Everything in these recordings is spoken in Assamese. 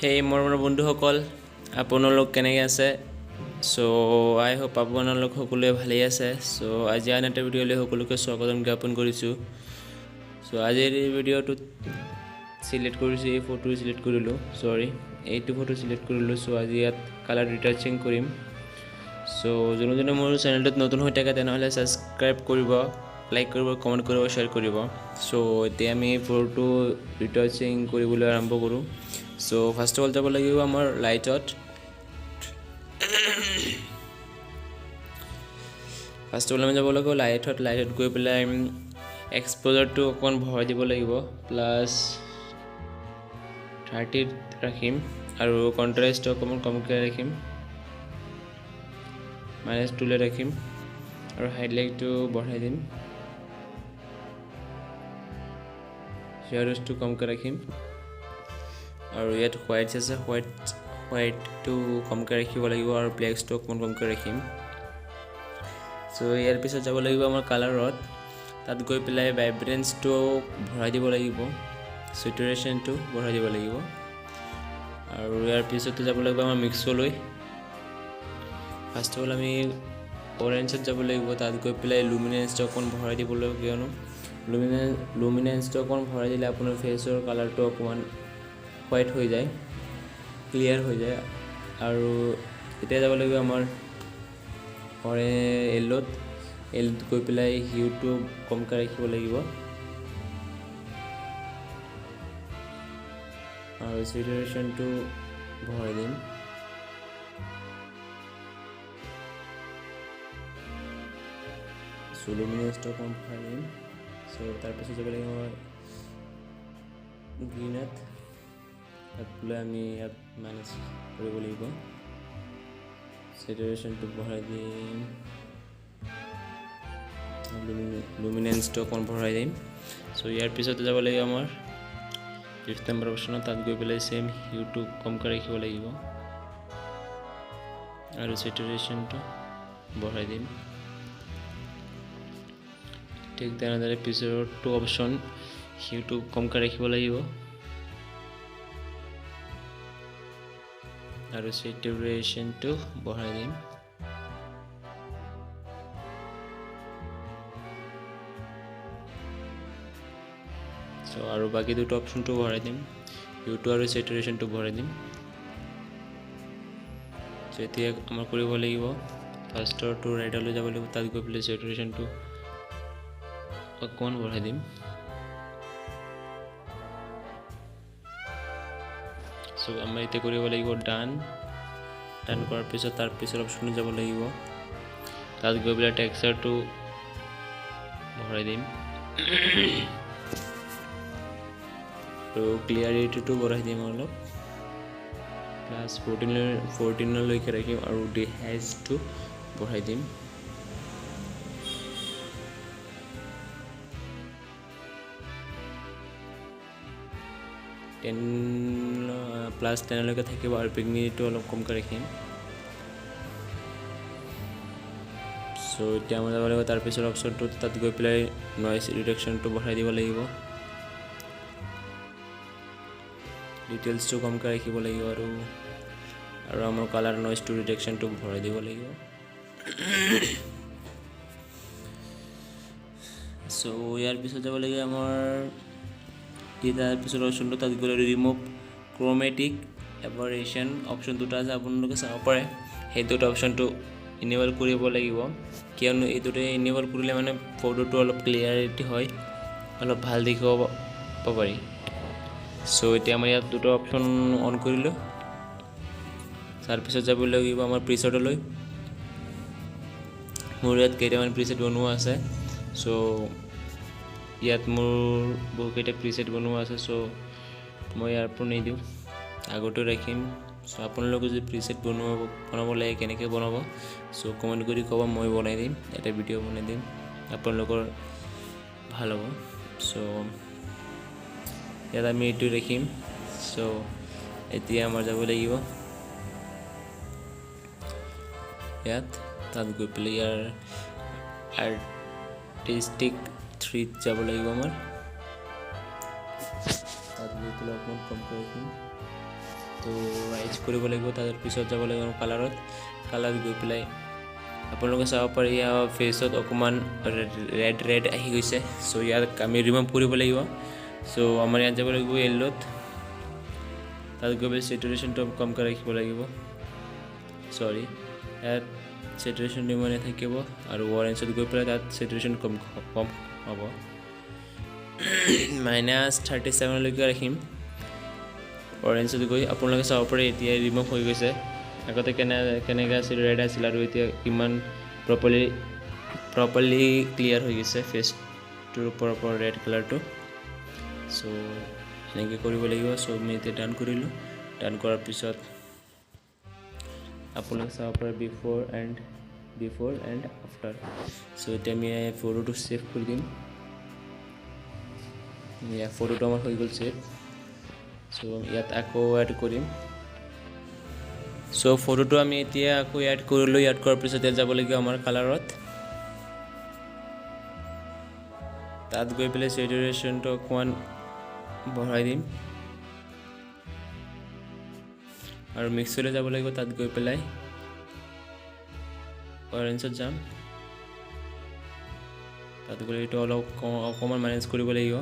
হেই মোৰ বন্ধুসকল আপোনালোক কেনেকৈ আছে সো আই হোপ আপোনালোক সকলোৱে ভালেই আছে সো আজি আন এটা ভিডিঅ'লৈ সকলোকে স্বাগতম জ্ঞাপন কৰিছোঁ সো আজিৰ এই ভিডিঅ'টোত সিলেক্ট কৰিছোঁ এই ফটো সিলেক্ট কৰিলোঁ এইটো ফটো সিলেক্ট কৰিলোঁ সো আজি ইয়াত কালাৰ ৰিটাচিং কৰিম সো যোনে মোৰ চেনেলটোত নতুন হৈ থাকে তেনেহ'লে সাবস্ক্ৰাইব কৰিব লাইক কৰিব কমেণ্ট কৰিব শ্বেয়াৰ কৰিব সো এতিয়া আমি ফটো ৰিটাচিং কৰিবলৈ আৰম্ভ কৰোঁ সো ফাৰ্ষ্ট অফ অল যাব লাগিব আমাৰ লাইটত ফাৰ্ষ্ট অফ অল আমি যাব লাগিব লাইটত গৈ পেলাই এক্সপ'জাৰটো অকণ ভৰাই দিব লাগিব প্লাছ 30 ৰাখিম আৰু কণ্ট্ৰাষ্টটো অকণমান কমকৈ ৰাখিম -2 লৈ ৰাখিম আৰু হাইলাইটটো বঢ়াই দিম শ্বেডোজটো কমকৈ ৰাখিম আৰু ইয়াত হোৱাইটছ আছে হোৱাইটটো কমকৈ ৰাখিব লাগিব আৰু ব্লেকটো অকণমান কমকৈ ৰাখিম সো ইয়াৰ পিছত যাব লাগিব আমাৰ কালাৰত তাত গৈ পেলাই ভাইব্ৰেন্সটো ভৰাই দিব লাগিব স্যাচুৰেশ্যনটো বঢ়াই দিব লাগিব আৰু ইয়াৰ পিছতে যাব লাগিব আমাৰ মিক্সলৈ ফাৰ্ষ্ট অফ অল আমি অৰেঞ্জত যাব লাগিব তাত গৈ পেলাই লুমিনেন্সটো অকণ ভৰাই দিব লাগিব কিয়নো লুমিনেন্সটো অকণ ভৰাই দিলে আপোনাৰ ফেচৰ কালাৰটো অকণমান হোৱাইট হৈ যায় ক্লিয়াৰ হৈ যায় আৰু এতিয়া যাব লাগিব আমাৰ য়েল্লোত গৈ পেলাই হিউটো কমকৈ ৰাখিব লাগিব আৰু স্যাচুৰেশ্যনটো ভৰাই দিম লুমিনেন্সটো কম ভৰাই দিম সো তাৰপিছত যাব লাগিব আমাৰ গ্ৰীণত তাত বোলে আমি ইয়াত মাইনাছ কৰিব লাগিব স্যাচুৰেশ্যনটো বঢ়াই দিম লুমিনেন্সটো অকণ বঢ়াই দিম সো ইয়াৰ পিছতে যাব লাগিব আমাৰ 5 নম্বৰ অপশ্যনত তাত গৈ পেলাই সেম হিউটো কমকৈ ৰাখিব লাগিব আৰু স্যাচুৰেশ্যনটো বঢ়াই দিম ঠিক তেনেদৰে পিছৰ 2 অপশ্যন হিউটো কমকৈ ৰাখিব লাগিব আৰু স্যাচুৰেশ্যনটো বঢ়াই দিম সো আৰু বাকি দুটো অপশ্যনটো বঢ়াই দিম হিউটো আৰু স্যাচুৰেশ্যনটো বঢ়াই দিম সো এতিয়া আমাৰ কৰিব লাগিব ফাৰ্ষ্টৰটো ৰাইটলৈ যাব লাগিব তাত গৈ পেলাই স্যাচুৰেশ্যনটো অকণমান বঢ়াই দিম সো আমাৰ এতিয়া কৰিব লাগিব ডান কৰাৰ পিছত তাৰ পিছৰ অপশ্যনত যাব লাগিব তাত গৈ পেলাই টেক্সচাৰটো ভৰাই দিম আৰু ক্লিয়াৰিটিটো বঢ়াই দিম অলপ প্লাছ 14 লৈকে ৰাখিম আৰু ডিহাইজটো বঢ়াই দিম +10 লৈকে থাকিব আৰু পিগমিটো অলপ কমকৈ ৰাখিম সো এতিয়া মই যাব লাগিব তাৰপিছৰ অপশ্যনটোত তাত গৈ পেলাই নইজ ৰিডাকশ্যনটো বঢ়াই দিব লাগিব ডিটেইলছটো কমকৈ ৰাখিব লাগিব আৰু আমাৰ কালাৰ নইজটো ৰিডাকশ্যনটো ভৰাই দিব লাগিব সো ইয়াৰ পিছত যাব লাগিব আমাৰ তাৰ পিছৰ অপশ্যনটো তাত গ'লে ৰিমুভ ক্ৰমেটিক এবাৰেশ্যন অপশ্যন দুটা আছে আপোনালোকে চাব পাৰে সেই দুটা অপশ্যনটো ইনেবল কৰিব লাগিব কিয়নো এই দুটা ইনেবল কৰিলে মানে ফটোটো অলপ ক্লিয়াৰিটি হয় অলপ ভাল দেখিব পাৰি সো এতিয়া আমাৰ ইয়াত দুটা অপশ্যন অন কৰিলোঁ তাৰপিছত যাব লাগিব আমাৰ প্ৰিছেটলৈ মোৰ ইয়াত কেইটামান প্ৰিছেট বনোৱা আছে সো ইয়াত মোৰ বহুকেইটা প্ৰিছেট বনোৱা আছে সো মই ইয়াৰ পৰা নিদিওঁ আগতে ৰাখিম সো আপোনালোকে যদি প্ৰিছেট বনাব লাগে কেনেকৈ বনাব সো কমেণ্ট কৰি ক'ব মই বনাই দিম এটা ভিডিঅ' বনাই দিম আপোনালোকৰ ভাল হ'ব সো ইয়াত আমি এইটো ৰাখিম সো এতিয়া আমাৰ যাব লাগিব ইয়াত তাত গৈ পেলাই ইয়াৰ আৰ্টিষ্টিক 3 যাব লাগিব আমাৰ তাত গৈ পেলাই অকণমান কম কৰি ৰাখিম তো ৰাইজ কৰিব লাগিব তাৰ পিছত যাব লাগিব কালাৰত কালাৰ গৈ পেলাই আপোনালোকে চাব পাৰে ইয়াৰ ফেচত অকণমান ৰেড আহি গৈছে চ' ইয়াত আমি ৰিমুভ কৰিব লাগিব চ' আমাৰ ইয়াত যাব লাগিব য়েল্লোত তাত গৈ পেলাই চেচুৰেশ্যনটো কমকৈ ৰাখিব লাগিব সৰি ইয়াত চেচুৰেশ্যনটো মানে থাকিব আৰু অৰেঞ্জত গৈ পেলাই তাত চেচুৰেশ্যন কম হ'ব -37 লৈকে ৰাখিম অৰেঞ্জত গৈ আপোনালোকে চাব পাৰে এতিয়া ৰিমুভ হৈ গৈছে আগতে কেনেকৈ আছিল ৰেড আছিল আৰু এতিয়া কিমান প্ৰপাৰলি ক্লিয়াৰ হৈ গৈছে ফেচটোৰ ওপৰৰ ৰেড কালাৰটো চ' এনেকৈ কৰিব লাগিব চ' আমি এতিয়া ডান কৰিলোঁ ডান কৰাৰ পিছত আপোনালোকে চাব পাৰে বিফ'ৰ এণ্ড আফটাৰ চ' এতিয়া আমি ফটোটো ছেভ কৰি দিম ফটোটো আমাৰ হৈ গ'ল ছেভ চ' ইয়াত আকৌ এড কৰিম চ' ফটোটো আমি এতিয়া আকৌ এড কৰিলোঁ এড কৰাৰ পিছত ইয়াত যাব লাগিব আমাৰ কালাৰত তাত গৈ পেলাই চেচুৰেশ্যনটো অকণমান বঢ়াই দিম আৰু মিক্সলৈ যাব লাগিব তাত গৈ পেলাই অৰেঞ্জত যাম তাত গ'লে এইটো অলপ অকণমান মেনেজ কৰিব লাগিব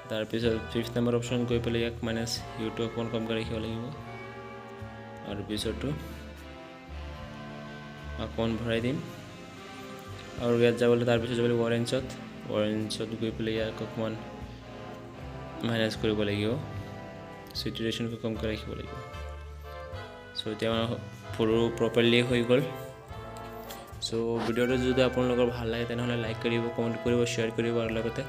তাৰপিছত 5th নম্বৰ অপশ্যন গৈ পেলাই ইয়াক মাইনাছ ইউটো অকণমান কমকৈ ৰাখিব লাগিব আৰু পিছতো অকণমান ভৰাই দিম আৰু ইয়াত যাবলৈ তাৰপিছত যাব লাগিব অৰেঞ্জত গৈ পেলাই ইয়াক অকণমান মাইনাছ কৰিব লাগিব চেচুৰেশ্যনটো কমকৈ ৰাখিব লাগিব চ' এতিয়া আমাৰ ফটো প্ৰপাৰলি হৈ গ'ল চ' ভিডিঅ'টো যদি আপোনালোকৰ ভাল লাগে তেনেহ'লে লাইক কৰিব কমেণ্ট কৰিব শ্বেয়াৰ কৰিব আৰু লগতে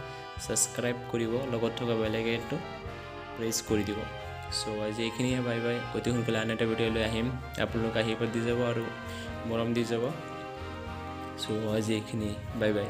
ছাবস্ক্ৰাইব কৰিব লগত থকা বেল আইকনটো প্ৰেছ কৰি দিব চ' আজি এইখিনিয়ে বাই বাই অতি সোনকালে আন এটা ভিডিঅ' লৈ আহিম আপোনালোক আশীৰ্বাদ দি যাব আৰু মৰম দি যাব চ' আজি এইখিনি বাই বাই